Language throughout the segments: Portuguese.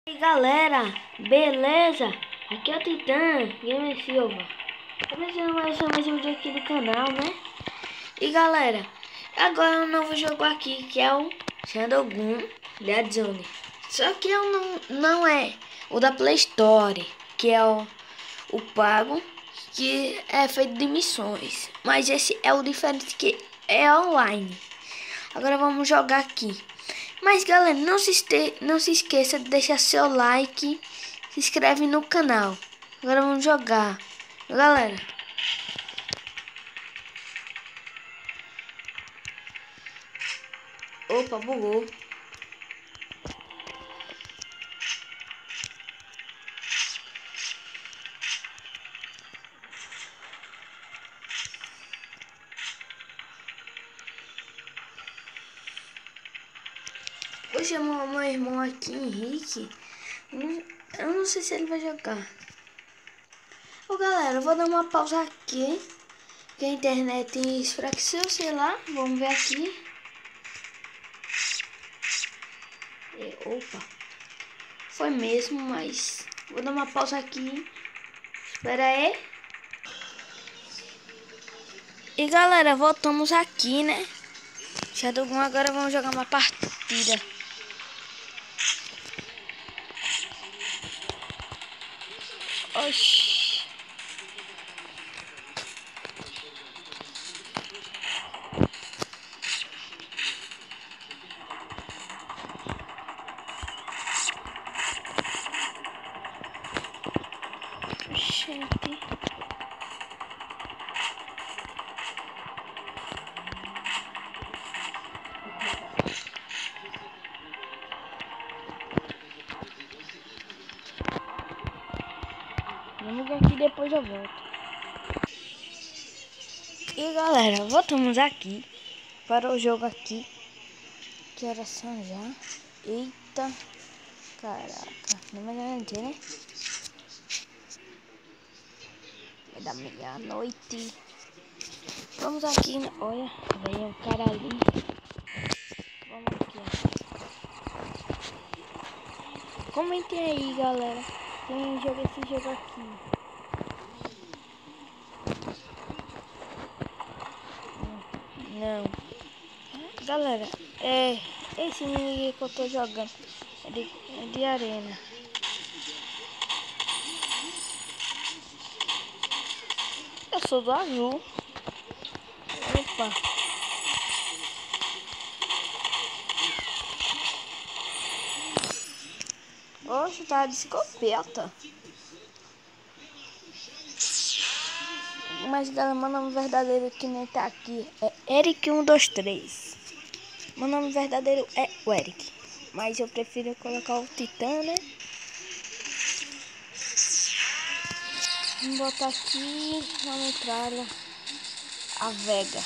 E aí galera, beleza? Aqui é o Titã Gamer Silva. Começando mais um vídeo aqui do canal, né? E galera, agora um novo jogo aqui que é o Shadowgun Dead Zone. Só que não é o da Play Store, que é o pago, que é feito de missões. Mas esse é o diferente, que é online. Agora vamos jogar aqui. Mas galera, não se esqueça de deixar seu like, se inscreve no canal. Agora vamos jogar, galera. Opa, bugou. Vou chamar meu irmão aqui, Henrique. Eu não sei se ele vai jogar. Ô galera, eu vou dar uma pausa aqui, que a internet enfraqueceu, sei lá. Vamos ver aqui. Opa, foi mesmo, mas vou dar uma pausa aqui. Espera aí. E galera, voltamos aqui, né? Shadowgun, agora vamos jogar uma partida. Oxi. Gente. Vamos ver aqui, depois eu volto. E galera, voltamos aqui para o jogo aqui. Que era São já. Eita. Caraca. Não vai garantir, né? Vai dar meia-noite. Vamos aqui, né? Olha, veio um cara ali. Vamos aqui, ó. Comentem aí, galera. Quem joga esse jogo aqui? Não. Galera, esse mini que eu tô jogando é de arena. Eu sou do azul. Opa. Oxe, tá de escopeta. Mas galera, meu nome verdadeiro que nem tá aqui é Eric123. Meu nome verdadeiro é o Eric. Mas eu prefiro colocar o Titã, né? Vamos botar aqui na metralha a Vega.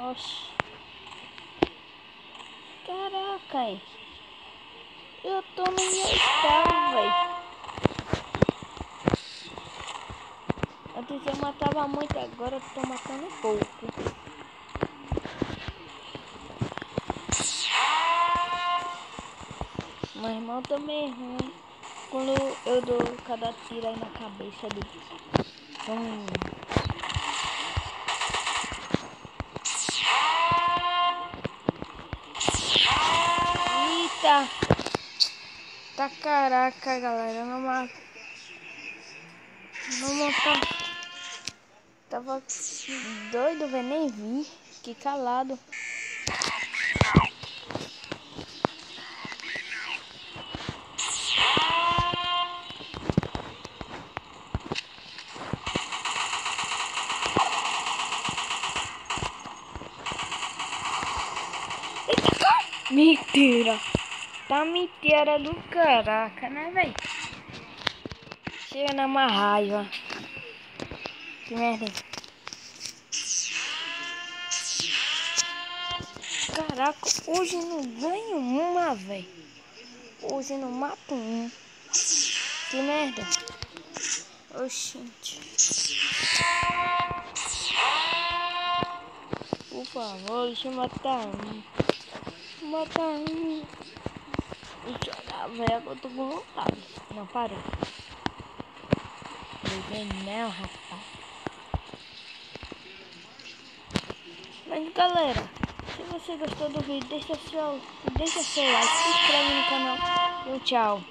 Oxi. Caraca, hein? Eu tô no meu estado, velho. Antes eu matava muito, agora eu tô matando pouco. Meu irmão também é ruim. Quando eu dou cada tiro aí na cabeça dele. Eita! Tá caraca, galera. Não tava doido, velho. Nem vi. Fiquei calado. Mentira! Tá mentira do caraca, né, velho? Chega na uma raiva. Que merda. Caraca, hoje não ganho uma, velho. Hoje não mato um. Que merda. Oxente. Por favor, deixa eu matar um. Matar um. Deixa eu dar, velho, eu tô com vontade. Não, parei. Não, rapaz. Mas galera, se você gostou do vídeo, deixa seu like, se inscreve no canal e tchau.